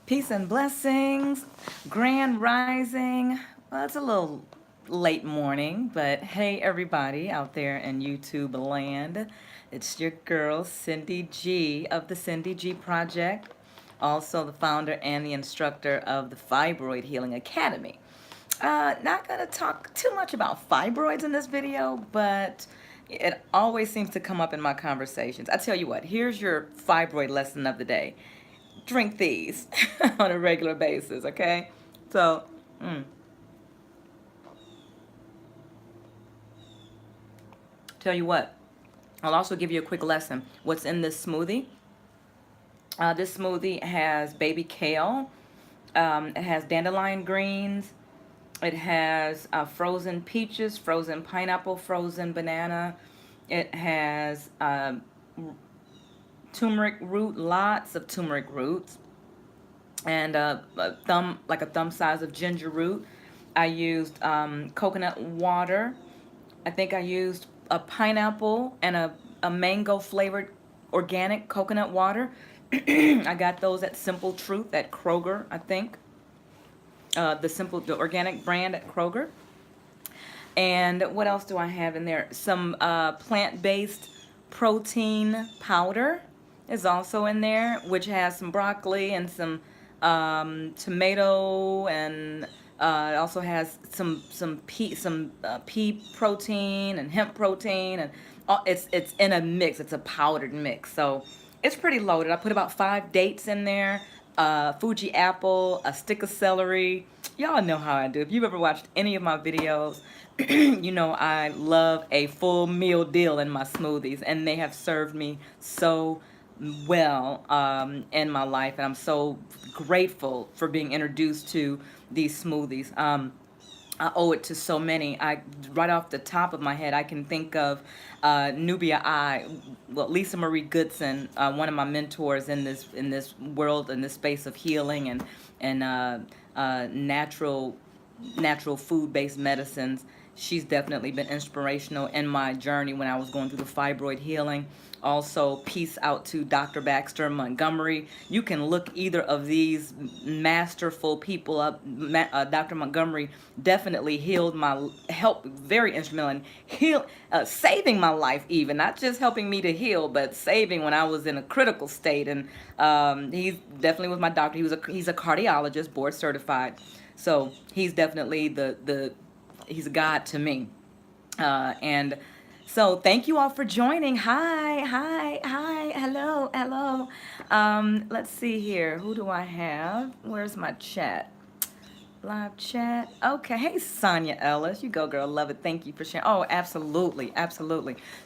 Peace and blessings, grand rising. Well, it's a little late morning, but hey, everybody out there in YouTube land. It's your girl, Cindy G of the Cindy G Project, also the founder and the instructor of the Fibroid Healing Academy. Not going to talk too much about fibroids in this video, but it always seems to come up in my conversations. I tell you what, here's your fibroid lesson of the day. Drink these on a regular basis, okay? So, tell you what, I'll also give you a quick lesson. What's in this smoothie? This smoothie has baby kale, it has dandelion greens, it has frozen peaches, frozen pineapple, frozen banana. It has turmeric root, lots of turmeric roots, and like a thumb size of ginger root. I used coconut water. I think I used a pineapple and a mango flavored organic coconut water. I got those at Simple Truth at Kroger, I think. The organic brand at Kroger. And what else do I have in there? Some plant-based protein powder is also in there, which has some broccoli and some tomato, and it also has some pea protein and hemp protein, and it's in a mix. It's a powdered mix, so it's pretty loaded. I put about 5 dates in there, Fuji apple, a stick of celery. Y'all know how I do. If you've ever watched any of my videos, you know I love a full meal deal in my smoothies, and they have served me so well in my life, and I'm so grateful for being introduced to these smoothies. I owe it to so many. Right off the top of my head, I can think of Lisa Marie Goodson, one of my mentors in this world, in this space of healing and natural food-based medicines. She's definitely been inspirational in my journey when I was going through the fibroid healing. Also, peace out to Dr. Baxter Montgomery. You can look either of these masterful people up. Dr. Montgomery definitely helped, very instrumental in saving my life, even not just helping me to heal, but saving when I was in a critical state. And he definitely was my doctor. He's a cardiologist, board certified, so he's definitely he's a god to me. And so thank you all for joining. Hi, hello. Let's see here. Who do I have? Where's my chat? Live chat. Okay. Hey, Sonia Ellis. You go, girl. Love it. Thank you for sharing. Oh, absolutely.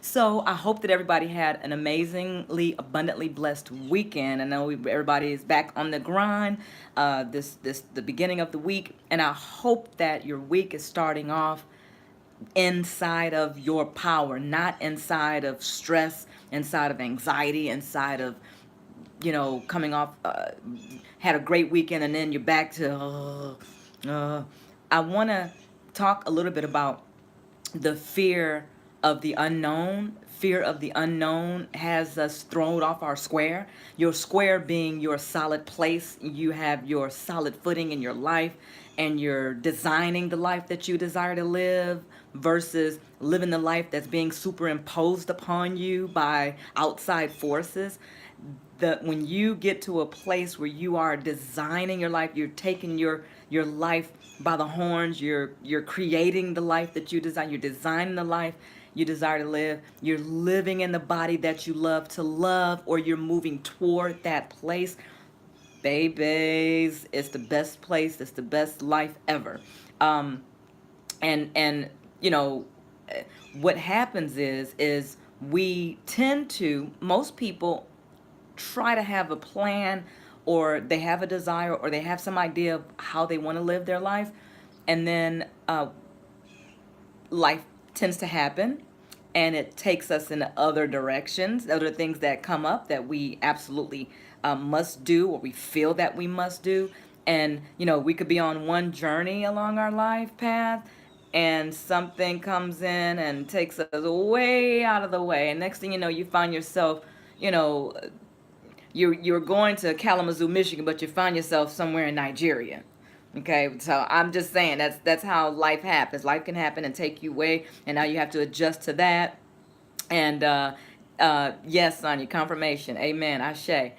So I hope that everybody had an amazingly, abundantly blessed weekend. I know everybody is back on the grind the beginning of the week. And I hope that your week is starting off inside of your power, not inside of stress, inside of anxiety, inside of, coming off, had a great weekend and then you're back to, I want to talk a little bit about the fear of the unknown. Fear of the unknown has us thrown off our square. Your square being your solid place. You have your solid footing in your life, and you're designing the life that you desire to live versus living the life that's being superimposed upon you by outside forces. When you get to a place where you are designing your life, you're taking your life by the horns, you're creating the life that you design, you're designing the life you desire to live, you're living in the body that you love to love, or you're moving toward that place. Babies, it's the best place, it's the best life ever. And what happens is we tend to, most people try to have a plan, or they have a desire, or they have some idea of how they want to live their life, and then life tends to happen and it takes us in other directions, other things that come up that we absolutely must do, or we feel that we must do. And we could be on one journey along our life path, and something comes in and takes us way out of the way, and next thing you know, you find yourself, you know you're going to Kalamazoo, Michigan, but you find yourself somewhere in Nigeria. Okay, so I'm just saying that's how life happens. Life can happen and take you away, and now you have to adjust to that. And yes, Sonia, confirmation. Amen. Ashe.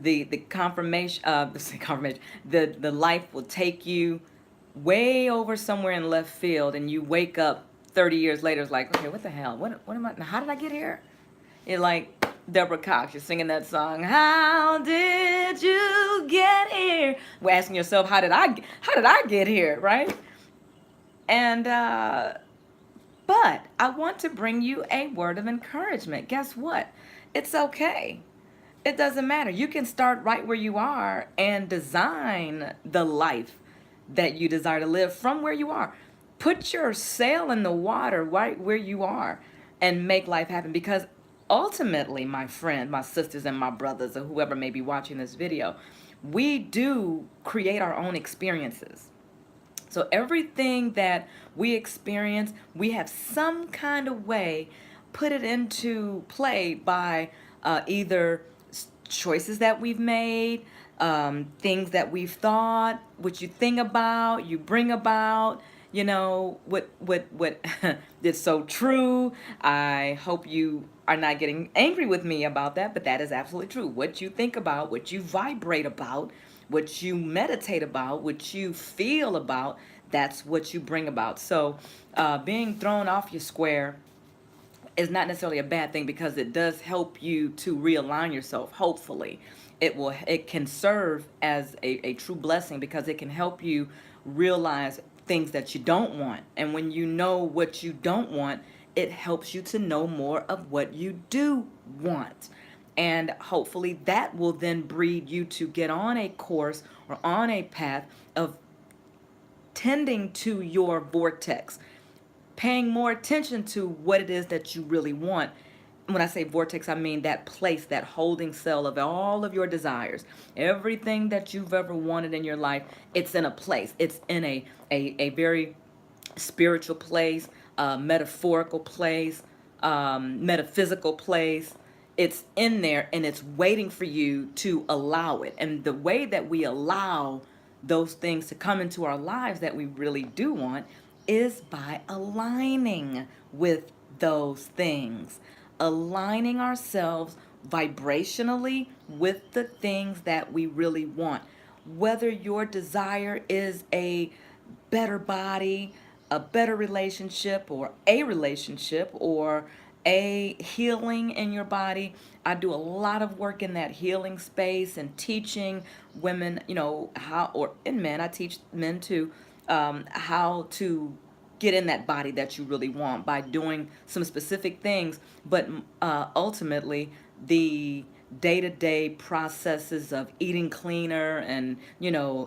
The confirmation, confirmation. The life will take you way over somewhere in left field, and you wake up 30 years later. It's like, okay, what the hell? What am I? How did I get here? It like Deborah Cox, you're singing that song. How did you get here? We're asking yourself, how did I get here, right? And but I want to bring you a word of encouragement. Guess what? It's okay. It doesn't matter. You can start right where you are and design the life that you desire to live from where you are. Put your sail in the water right where you are and make life happen, because ultimately, my friend, my sisters and my brothers, or whoever may be watching this video, we do create our own experiences. So everything that we experience, we have some kind of way put it into play by either choices that we've made, things that we've thought, what you think about, you bring about. What is so true. I hope you are not getting angry with me about that, but that is absolutely true. What you think about, what you vibrate about, what you meditate about, what you feel about, that's what you bring about. So being thrown off your square is not necessarily a bad thing, because it does help you to realign yourself. Hopefully it can serve as a true blessing, because it can help you realize things that you don't want. And when you know what you don't want, it helps you to know more of what you do want. And hopefully that will then breed you to get on a course or on a path of tending to your vortex, paying more attention to what it is that you really want. When I say vortex, I mean that place, that holding cell of all of your desires. Everything that you've ever wanted in your life, it's in a place. It's in a very spiritual place, metaphorical place, metaphysical place. It's in there, and it's waiting for you to allow it. And the way that we allow those things to come into our lives that we really do want is by aligning with those things, aligning ourselves vibrationally with the things that we really want. Whether your desire is a better body, a better relationship, or a healing in your body. I do a lot of work in that healing space and teaching women, how, or in men, I teach men too, how to get in that body that you really want by doing some specific things. But ultimately, the day-to-day processes of eating cleaner and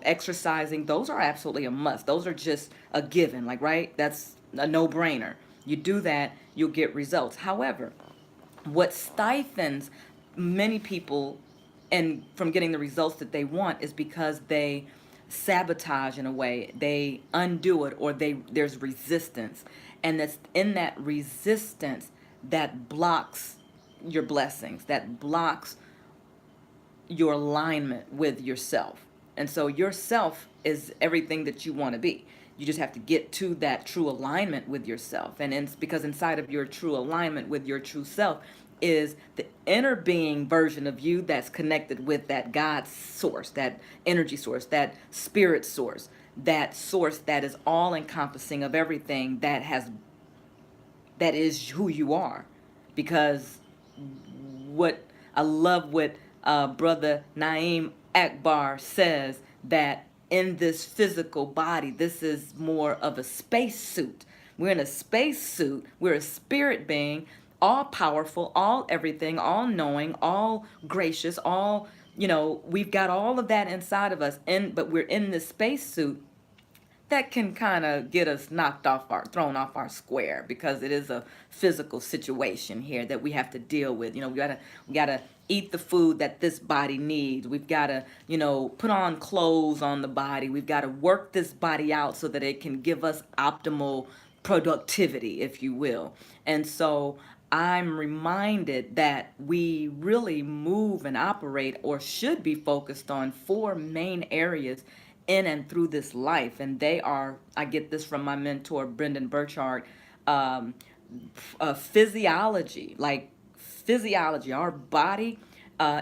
exercising, those are absolutely a must. Those are just a given, like, right? That's a no-brainer. You do that, you'll get results. However, what stifles many people and from getting the results that they want is because they sabotage, in a way, they undo it, or there's resistance, and that's in that resistance that blocks your blessings, that blocks your alignment with yourself. And so yourself is everything that you want to be. You just have to get to that true alignment with yourself. And it's because inside of your true alignment with your true self is the inner being version of you that's connected with that God source, that energy source, that spirit source, that source that is all encompassing of everything that is who you are. Because what I love what Brother Naeem Akbar says, that in this physical body, this is more of a space suit. We're in a space suit. We're a spirit being, all powerful, all everything, all knowing, all gracious, all, we've got all of that inside of us. But we're in this space suit that can kind of get us thrown off our square, because it is a physical situation here that we have to deal with. We gotta eat the food that this body needs. We've gotta, put on clothes on the body. We've got to work this body out so that it can give us optimal productivity, if you will. And so I'm reminded that we really move and operate or should be focused on four main areas in and through this life. And they are, I get this from my mentor, Brendan Burchard, um, physiology, like physiology, our body,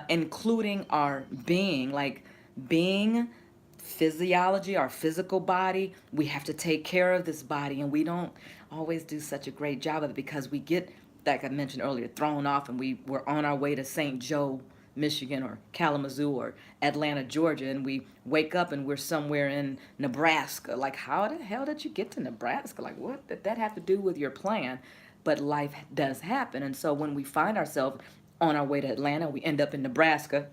including our being, like being physiology, our physical body. We have to take care of this body, and we don't always do such a great job of it because we get, like I mentioned earlier, thrown off, and we're on our way to St. Joe, Michigan, or Kalamazoo, or Atlanta, Georgia, and we wake up and we're somewhere in Nebraska. Like, how the hell did you get to Nebraska? Like, what did that have to do with your plan? But life does happen, and so when we find ourselves on our way to Atlanta, we end up in Nebraska.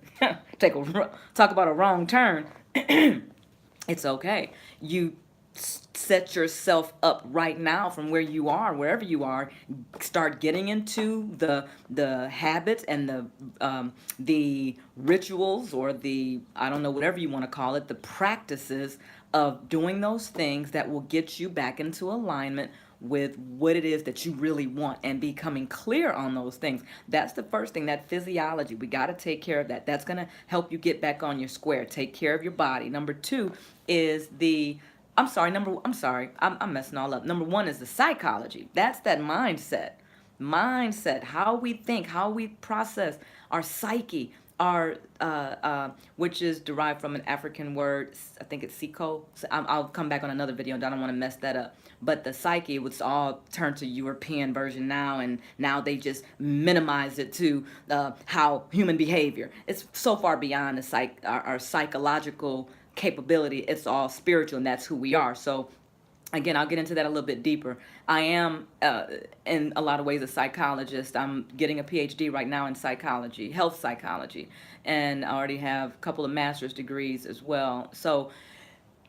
Talk about a wrong turn. It's okay. You set yourself up right now from where you are, wherever you are. Start getting into the habits and the rituals, or the, I don't know, whatever you want to call it, the practices of doing those things that will get you back into alignment with what it is that you really want, and becoming clear on those things. That's the first thing, that physiology. We got to take care of that. That's going to help you get back on your square. Take care of your body. Number two is the, I'm messing all up. Number one is the psychology. That's that mindset, how we think, how we process, our psyche, our which is derived from an African word. I think it's Siko. So I'll come back on another video, and I don't want to mess that up. But the psyche was all turned to European version now, and now they just minimize it to how human behavior. It's so far beyond our psychological capability. It's all spiritual, and that's who we are. So again, I'll get into that a little bit deeper. I am, in a lot of ways, a psychologist. I'm getting a PhD right now in psychology, health psychology, and I already have a couple of master's degrees as well. So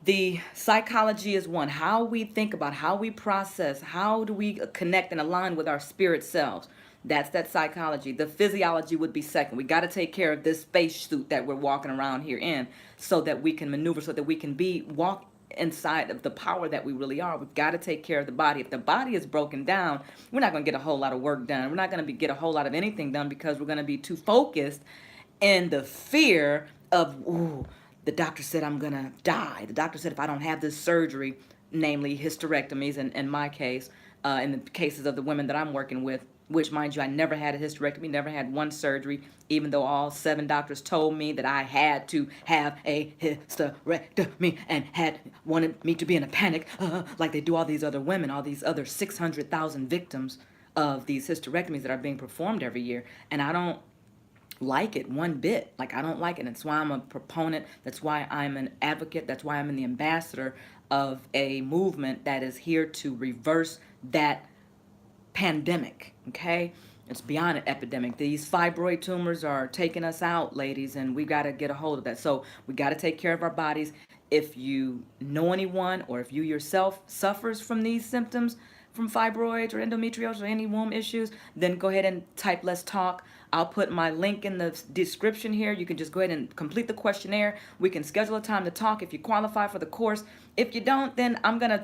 the psychology is one, how we think about, how we process, how do we connect and align with our spirit selves. That's that psychology. The physiology would be second. We got to take care of this space suit that we're walking around here in, so that we can maneuver, so that we can walk inside of the power that we really are. We've got to take care of the body. If the body is broken down, we're not going to get a whole lot of work done. We're not going to get a whole lot of anything done, because we're going to be too focused in the fear of, ooh, the doctor said I'm going to die. The doctor said if I don't have this surgery, namely hysterectomies in my case, in the cases of the women that I'm working with, which, mind you, I never had a hysterectomy, never had one surgery, even though all 7 doctors told me that I had to have a hysterectomy and had wanted me to be in a panic, like they do all these other women, all these other 600,000 victims of these hysterectomies that are being performed every year. And I don't like it one bit. Like, I don't like it. That's why I'm a proponent. That's why I'm an advocate. That's why I'm the ambassador of a movement that is here to reverse that pandemic. Okay, it's beyond an epidemic. These fibroid tumors are taking us out, ladies, and we got to get a hold of that. So we got to take care of our bodies. If you know anyone, or if you yourself suffers from these symptoms, from fibroids or endometriosis or any womb issues, then go ahead and type "let's talk." I'll put my link in the description here. You can just go ahead and complete the questionnaire. We can schedule a time to talk if you qualify for the course. If you don't, then I'm gonna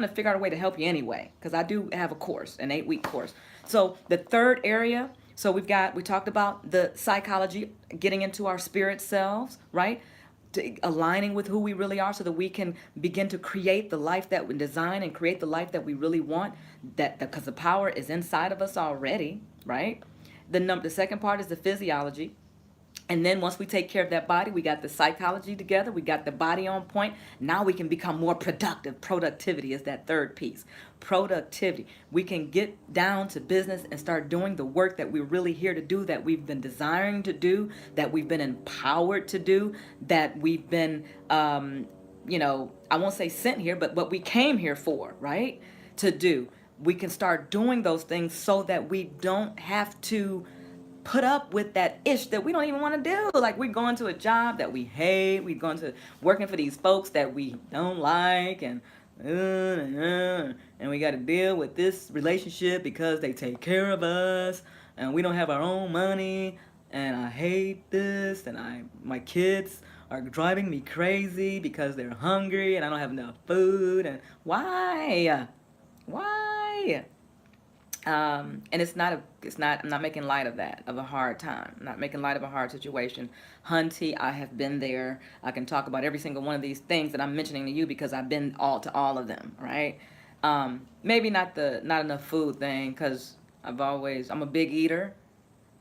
figure out a way to help you anyway, because I do have a course, an 8-week course. So the third area, so we talked about the psychology, getting into our spirit selves, right? Aligning with who we really are, so that we can begin to create the life that we design, and create the life that we really want, that because the power is inside of us already, right? The second part is the physiology. And then once we take care of that body, we got the psychology together, we got the body on point. Now we can become more productive. Productivity is that third piece. Productivity. We can get down to business and start doing the work that we're really here to do, that we've been desiring to do, that we've been empowered to do, that we've been, I won't say sent here, but what we came here for, right? To do. We can start doing those things so that we don't have to put up with that ish that we don't even want to do. Like, we're going to a job that we hate. We're going to working for these folks that we don't like, and we got to deal with this relationship because they take care of us, and we don't have our own money, and I hate this, and my kids are driving me crazy because they're hungry and I don't have enough food. And why? And I'm not making light of that, of a hard time. I'm not making light of a hard situation. Hunty, I have been there. I can talk about every single one of these things that I'm mentioning to you because I've been all of them, right? Maybe not enough food thing, because I'm a big eater,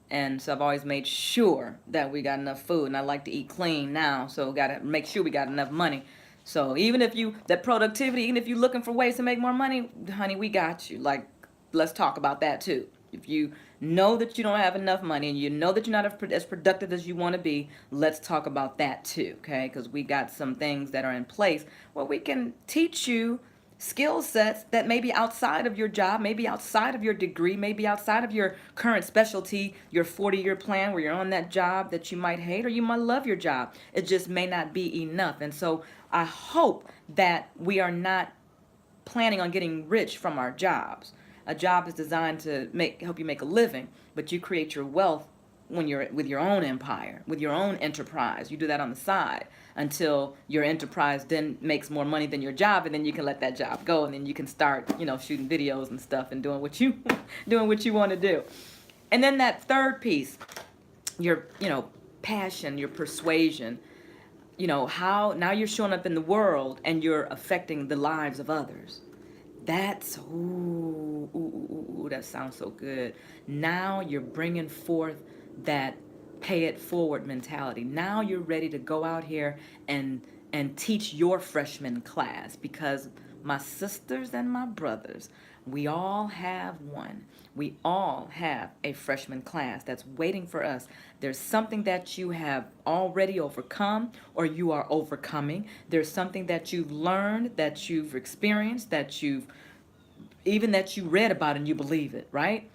and so I've always made sure that we got enough food, and I like to eat clean now, so gotta make sure we got enough money. So even if that productivity, even if you're looking for ways to make more money, honey, we got you. Like, let's talk about that too. If you know that you don't have enough money and you know that you're not as productive as you want to be, let's talk about that too, okay? Because we got some things that are in place where we can teach you skill sets that may be outside of your job, maybe outside of your degree, maybe outside of your current specialty, your 40-year plan where you're on that job that you might hate, or you might love your job. It just may not be enough. And so I hope that we are not planning on getting rich from our jobs. A job is designed to help you make a living, but you create your wealth when you're with your own empire, with your own enterprise. You do that on the side until your enterprise then makes more money than your job, and then you can let that job go, and then you can start, shooting videos and stuff and doing what you doing what you want to do. And then that third piece, your passion, your persuasion, how now you're showing up in the world and you're affecting the lives of others. That's that sounds so good. Now you're bringing forth that pay it forward mentality. Now you're ready to go out here and teach your freshman class, because my sisters and my brothers, we all have one. We all have a freshman class that's waiting for us. There's something that you have already overcome or you are overcoming. There's something that you've learned, that you've experienced, that you read about and you believe it, right?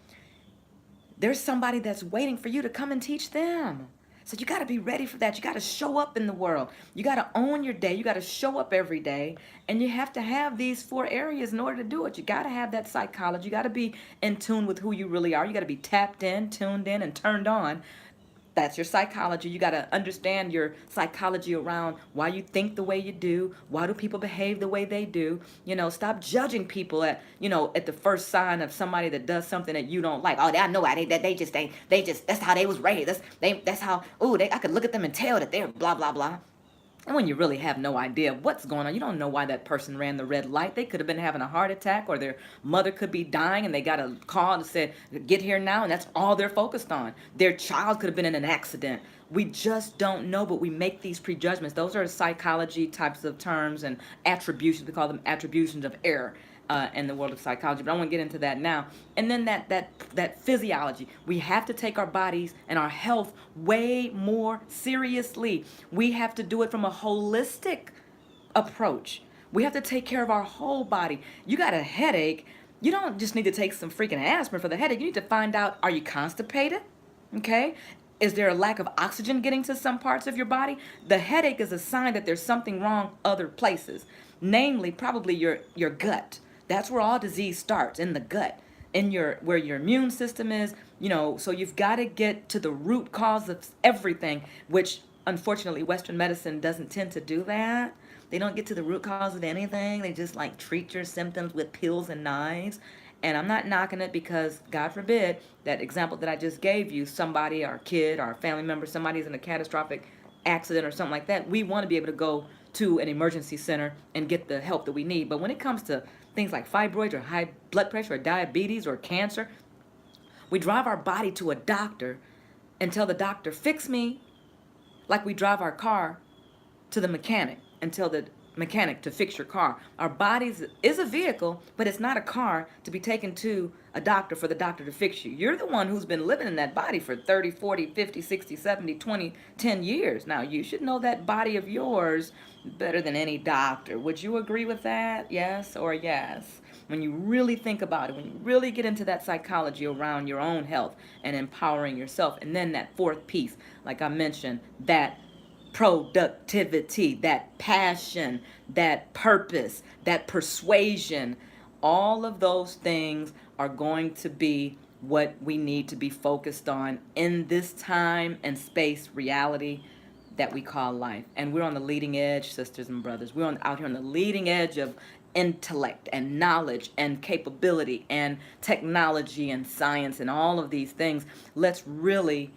There's somebody that's waiting for you to come and teach them. So you got to be ready for that. You got to show up in the world. You got to own your day. You got to show up every day. And you have to have these 4 areas in order to do it. You got to have that psychology. You got to be in tune with who you really are. You got to be tapped in, tuned in, and turned on. That's your psychology. You got to understand your psychology around why you think the way you do. Why do people behave the way they do? Stop judging people at the first sign of somebody that does something that you don't like. Oh, I know why they just that's how they was raised. That's how. I could look at them and tell that they're blah blah blah. And when you really have no idea what's going on, you don't know why that person ran the red light. They could have been having a heart attack, or their mother could be dying and they got a call that said, get here now, and that's all they're focused on. Their child could have been in an accident. We just don't know, but we make these prejudgments. Those are psychology types of terms and attributions. We call them attributions of error. In the world of psychology, but I won't get into that now. And then that physiology. We have to take our bodies and our health way more seriously. We have to do it from a holistic approach. We have to take care of our whole body. You got a headache, you don't just need to take some freaking aspirin for the headache. You need to find out, are you constipated? Okay? Is there a lack of oxygen getting to some parts of your body? The headache is a sign that there's something wrong other places, namely probably your gut. That's where all disease starts, in the gut, where your immune system is, so you've got to get to the root cause of everything, which unfortunately Western medicine doesn't tend to do that. They don't get to the root cause of anything. They just treat your symptoms with pills and knives. And I'm not knocking it, because God forbid, that example that I just gave you, somebody, our kid, our family member, somebody's in a catastrophic accident or something like that, we want to be able to go to an emergency center and get the help that we need. But when it comes to things like fibroids or high blood pressure or diabetes or cancer, we drive our body to a doctor and tell the doctor, fix me, like we drive our car to the mechanic and tell the mechanic to fix your car. Our bodies is a vehicle, but it's not a car to be taken to a doctor for the doctor to fix you. You're the one who's been living in that body for 30, 40, 50, 60, 70, 20, 10 years. Now, you should know that body of yours better than any doctor. Would you agree with that? Yes or yes? When you really think about it, when you really get into that psychology around your own health and empowering yourself. And then that fourth piece, like I mentioned, that productivity, that passion, that purpose, that persuasion, all of those things are going to be what we need to be focused on in this time and space reality that we call life. And we're on the leading edge, sisters and brothers. We're out here on the leading edge of intellect and knowledge and capability and technology and science and all of these things. Let's really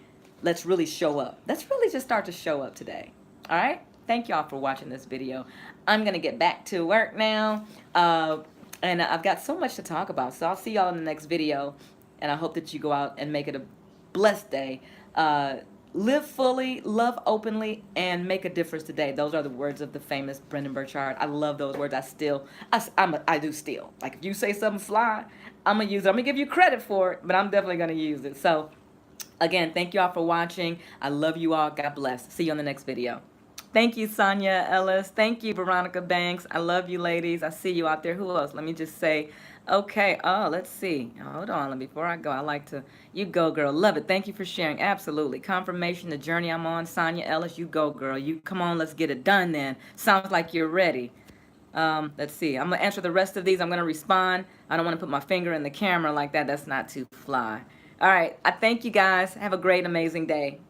show up. Let's really just start to show up today. All right? Thank y'all for watching this video. I'm going to get back to work now. And I've got so much to talk about. So I'll see y'all in the next video. And I hope that you go out and make it a blessed day. Live fully, love openly, and make a difference today. Those are the words of the famous Brendan Burchard. I love those words. I do still. Like, if you say something fly, I'm going to use it. I'm going to give you credit for it, but I'm definitely going to use it. So, again, thank you all for watching. I love you all. God bless. See you on the next video. Thank you, Sonia Ellis. Thank you, Veronica Banks. I love you, ladies. I see you out there. Who else? Let me just say, okay. Oh, let's see. Hold on. Before I go, I like to, you go, girl. Love it. Thank you for sharing. Absolutely. Confirmation, the journey I'm on. Sonia Ellis, you go, girl. You come on. Let's get it done then. Sounds like you're ready. Let's see. I'm going to answer the rest of these. I'm going to respond. I don't want to put my finger in the camera like that. That's not too fly. All right. I thank you guys. Have a great, amazing day.